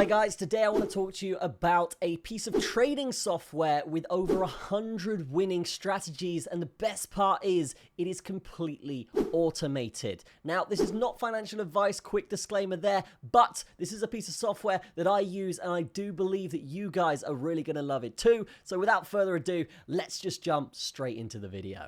Hi guys, today I want to talk to you about a piece of trading software with over 100 winning strategies, and the best part is it is completely automated. Now, this is not financial advice, quick disclaimer there, but this is a piece of software that I use and I do believe that you guys are really going to love it too. So without further ado, let's just jump straight into the video.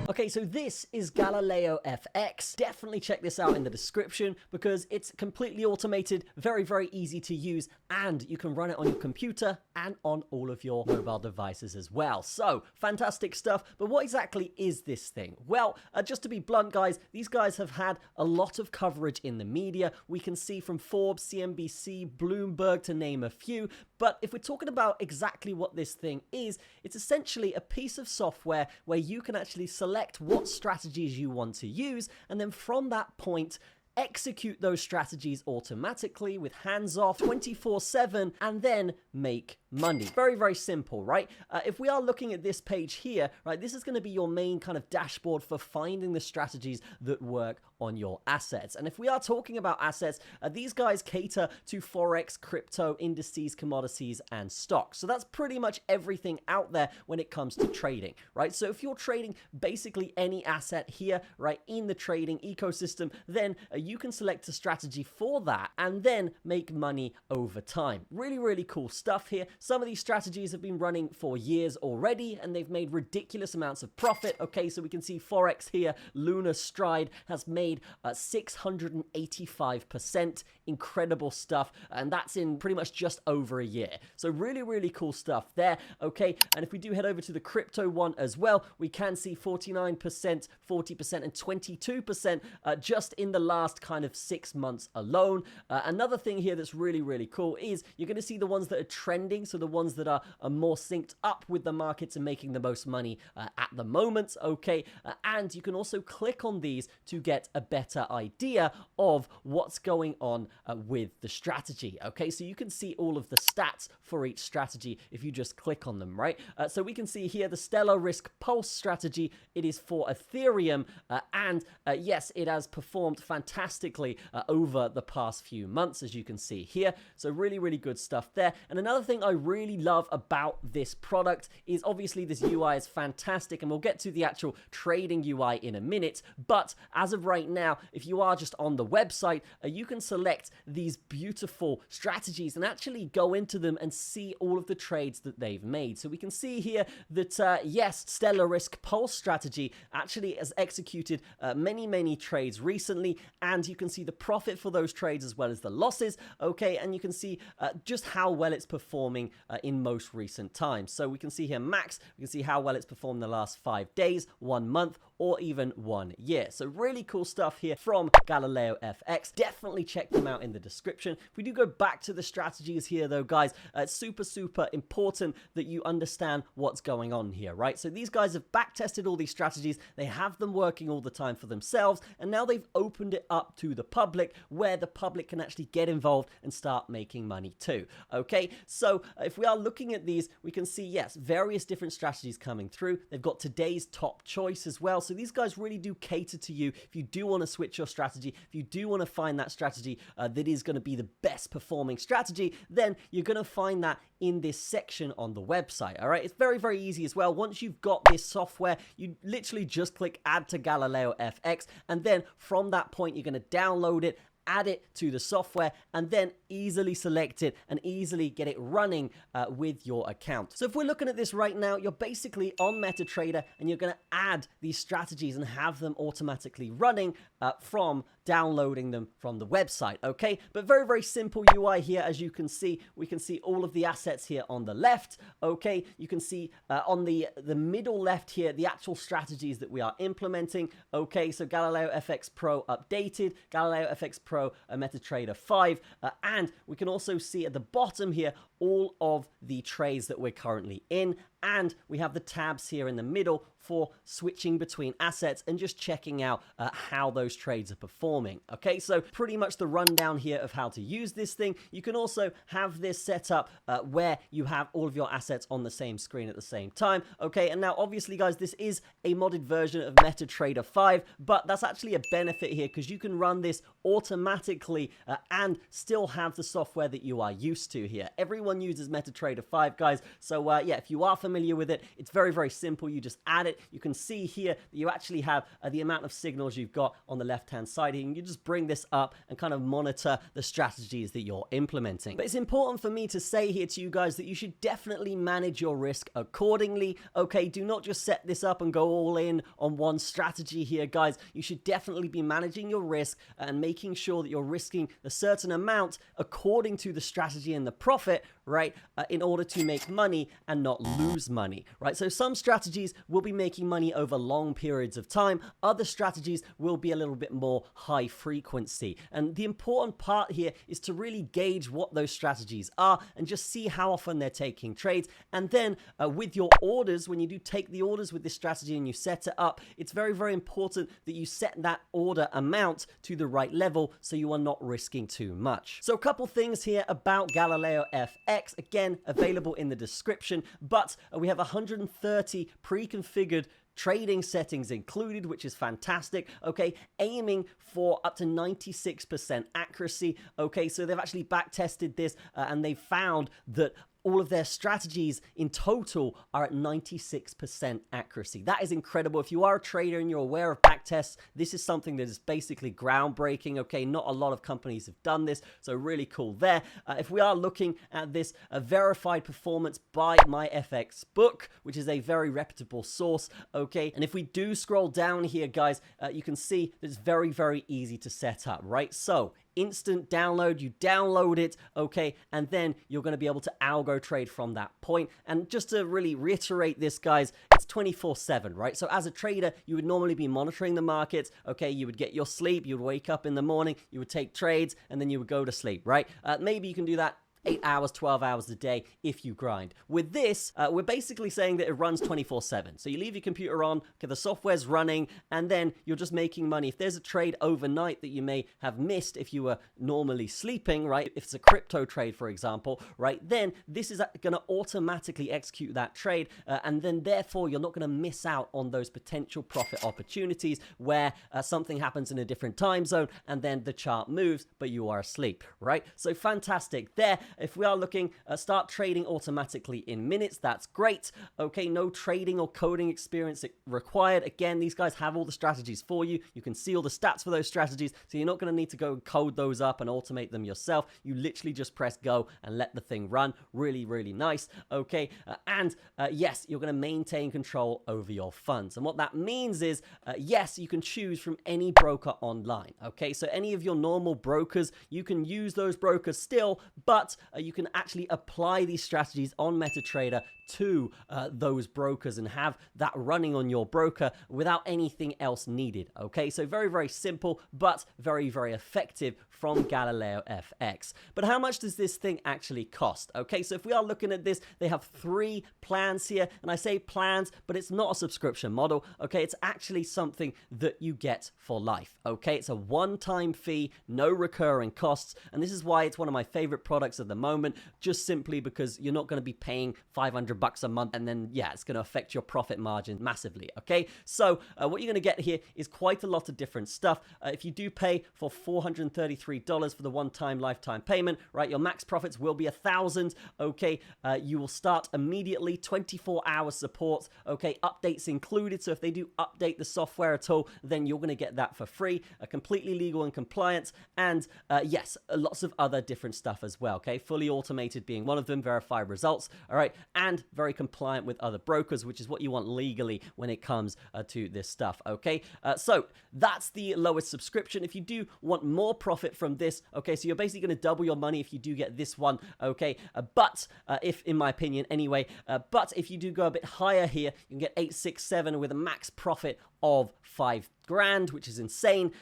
Okay, so this is Galileo FX. Definitely check this out in the description because it's completely automated, very, very easy to use, and you can run it on your computer and on all of your mobile devices as well. So, fantastic stuff. But what exactly is this thing? Well, just to be blunt, guys, these guys have had a lot of coverage in the media. We can see from Forbes, CNBC, Bloomberg, to name a few. But if we're talking about exactly what this thing is, it's essentially a piece of software where you can actually select what strategies you want to use, and then from that point execute those strategies automatically with hands off 24/7 and then make money. Very, very simple, right? If we are looking at this page here, right, this is going to be your main kind of dashboard for finding the strategies that work on your assets. And if we are talking about assets, these guys cater to Forex, crypto, indices, commodities, and stocks. So that's pretty much everything out there when it comes to trading, right? So if you're trading basically any asset here, right, in the trading ecosystem, then you can select a strategy for that and then make money over time. Really, really cool stuff here. Some of these strategies have been running for years already and they've made ridiculous amounts of profit. Okay, so we can see Forex here, Lunar Stride has made 685%. Incredible stuff. And that's in pretty much just over a year. So really, really cool stuff there. Okay, and if we do head over to the crypto one as well, we can see 49%, 40%, and 22% just in the last kind of 6 months alone. Another thing here that's really, really cool is you're going to see the ones that are trending, so the ones that are more synced up with the markets and making the most money at the moment. Okay, and you can also click on these to get a better idea of what's going on with the strategy. Okay, so you can see all of the stats for each strategy if you just click on them, right? So we can see here the Stellar Risk Pulse strategy. It is for Ethereum, and yes, it has performed fantastically over the past few months, as you can see here. So really, really good stuff there. And another thing I really love about this product is obviously this UI is fantastic, and we'll get to the actual trading UI in a minute. But as of right now, if you are just on the website, you can select these beautiful strategies and actually go into them and see all of the trades that they've made. So we can see here that yes, Stellar Risk Pulse strategy actually has executed many trades recently, and you can see the profit for those trades as well as the losses. Okay, and you can see just how well it's performing in most recent times. So we can see here max, we can see how well it's performed in the last 5 days, 1 month, or even 1 year. So really cool stuff here from Galileo FX. Definitely check them out in the description. If we do go back to the strategies here though, guys, it's super important that you understand what's going on here, right? So these guys have back tested all these strategies. They have them working all the time for themselves, and now they've opened it up to the public where the public can actually get involved and start making money too. Okay, so if we are looking at these, we can see, yes, various different strategies coming through. They've got today's top choice as well. So these guys really do cater to you if you do want to switch your strategy, if you do want to find that strategy that is going to be the best performing strategy, then you're going to find that in this section on the website. All right, it's very, very easy as well. Once you've got this software, you literally just click add to Galileo FX, and then from that point, you're going to download it, add it to the software, and then easily select it and easily get it running with your account. So if we're looking at this right now, you're basically on MetaTrader and you're going to add these strategies and have them automatically running from downloading them from the website. Okay, but very, very simple UI here. As you can see, we can see all of the assets here on the left. Okay, you can see on the middle left here the actual strategies that we are implementing. Okay, so Galileo FX Pro updated, Galileo FX Pro MetaTrader 5, and we can also see at the bottom here all of the trades that we're currently in and we have the tabs here in the middle for switching between assets and just checking out how those trades are performing. Okay, so pretty much the rundown here of how to use this thing. You can also have this set up where you have all of your assets on the same screen at the same time. Okay, and now obviously guys, this is a modded version of MetaTrader 5, but that's actually a benefit here because you can run this automatically and still have the software that you are used to here. Everyone uses MetaTrader 5, guys, so yeah, if you are familiar with it, it's very, very simple. You just add it. You can see here that you actually have the amount of signals you've got on the left-hand side here, and you just bring this up and kind of monitor the strategies that you're implementing. But it's important for me to say here to you guys that you should definitely manage your risk accordingly. Okay, do not just set this up and go all in on one strategy here, guys. You should definitely be managing your risk and making sure that you're risking a certain amount according to the strategy and the profit, right, in order to make money and not lose money, right? So some strategies will be making money over long periods of time. Other strategies will be a little bit more high frequency. And the important part here is to really gauge what those strategies are and just see how often they're taking trades. And then with your orders, when you do take the orders with this strategy and you set it up, it's very, very important that you set that order amount to the right level so you are not risking too much. So a couple things here about Galileo FX, again, available in the description, but we have 130 pre-configured trading settings included, which is fantastic. Okay, aiming for up to 96% accuracy. Okay, so they've actually back tested this and they've found that all of their strategies in total are at 96% accuracy. That is incredible. If you are a trader and you're aware of back tests, this is something that is basically groundbreaking. Okay, not a lot of companies have done this, so really cool there. If we are looking at this verified performance by my FX book, which is a very reputable source, okay, and if we do scroll down here, guys, you can see that it's very, very easy to set up, right? So instant download, you download it, okay, and then you're going to be able to algo trade from that point. And just to really reiterate this, guys, it's 24/7, right? So as a trader, you would normally be monitoring the markets, okay, you would get your sleep, you would wake up in the morning, you would take trades, and then you would go to sleep, right? Maybe you can do that 8 hours, 12 hours a day if you grind. With this, we're basically saying that it runs 24/7. So you leave your computer on, okay, the software's running, and then you're just making money. If there's a trade overnight that you may have missed if you were normally sleeping, right? If it's a crypto trade, for example, right? Then this is going to automatically execute that trade, and then therefore you're not going to miss out on those potential profit opportunities where something happens in a different time zone and then the chart moves, but you are asleep, right? So fantastic there. If we are looking, start trading automatically in minutes, that's great. Okay, no trading or coding experience required. Again, these guys have all the strategies for you. You can see all the stats for those strategies, so you're not going to need to go and code those up and automate them yourself. You literally just press go and let the thing run. Really, really nice. Okay, and yes, you're going to maintain control over your funds. And what that means is, yes, you can choose from any broker online. Okay, so any of your normal brokers, you can use those brokers still, but you can actually apply these strategies on MetaTrader to those brokers and have that running on your broker without anything else needed. Okay, so very, very simple, but very, very effective from Galileo FX. But how much does this thing actually cost? Okay, so if we are looking at this, they have 3 plans here, and I say plans, but it's not a subscription model. Okay, it's actually something that you get for life. Okay, it's a one-time fee, no recurring costs, and this is why it's one of my favorite products at the moment, just simply because you're not going to be paying $500 a month and then, yeah, it's going to affect your profit margin massively. Okay, so what you're going to get here is quite a lot of different stuff. If you do pay for $433 for the one-time lifetime payment, right, your max profits will be $1,000. Okay, you will start immediately, 24-hour support. Okay, updates included, so if they do update the software at all, then you're going to get that for free, completely legal and compliant, and yes, lots of other different stuff as well. Okay, fully automated being one of them, verified results, all right, and very compliant with other brokers, which is what you want legally when it comes to this stuff. Okay, so that's the lowest subscription. If you do want more profit from this, okay, so you're basically going to double your money if you do get this one. Okay, but if, in my opinion anyway, but if you do go a bit higher here, you can get 867 with a max profit of 5 grand, which is insane.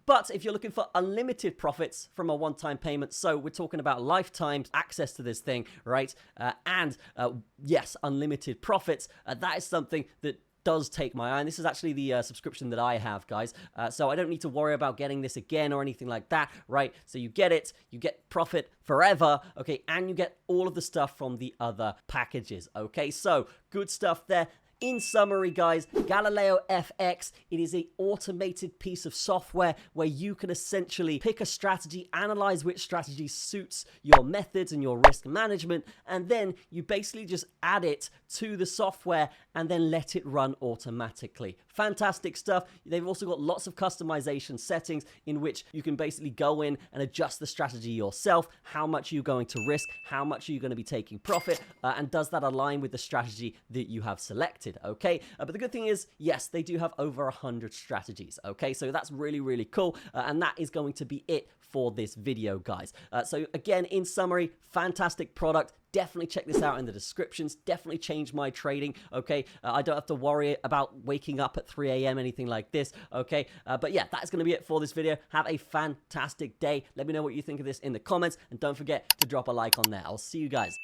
But if you're looking for unlimited profits from a one-time payment, so we're talking about lifetime access to this thing, right? Yes, unlimited profits. That is something that does take my eye. And this is actually the subscription that I have, guys. So I don't need to worry about getting this again or anything like that, right? So you get it, you get profit forever, okay? And you get all of the stuff from the other packages, okay? So good stuff there. In summary, guys, Galileo FX, it is an automated piece of software where you can essentially pick a strategy, analyze which strategy suits your methods and your risk management, and then you basically just add it to the software and then let it run automatically. Fantastic stuff. They've also got lots of customization settings in which you can basically go in and adjust the strategy yourself. How much are you going to risk? How much are you going to be taking profit? And does that align with the strategy that you have selected? Okay, but the good thing is, yes, they do have over 100 strategies. Okay, so that's really, really cool. And that is going to be it for this video, guys. So again, in summary, fantastic product. Definitely check this out in the descriptions. Definitely changed my trading, okay? I don't have to worry about waking up at 3 a.m., anything like this, okay? But yeah, that's going to be it for this video. Have a fantastic day. Let me know what you think of this in the comments, and don't forget to drop a like on there. I'll see you guys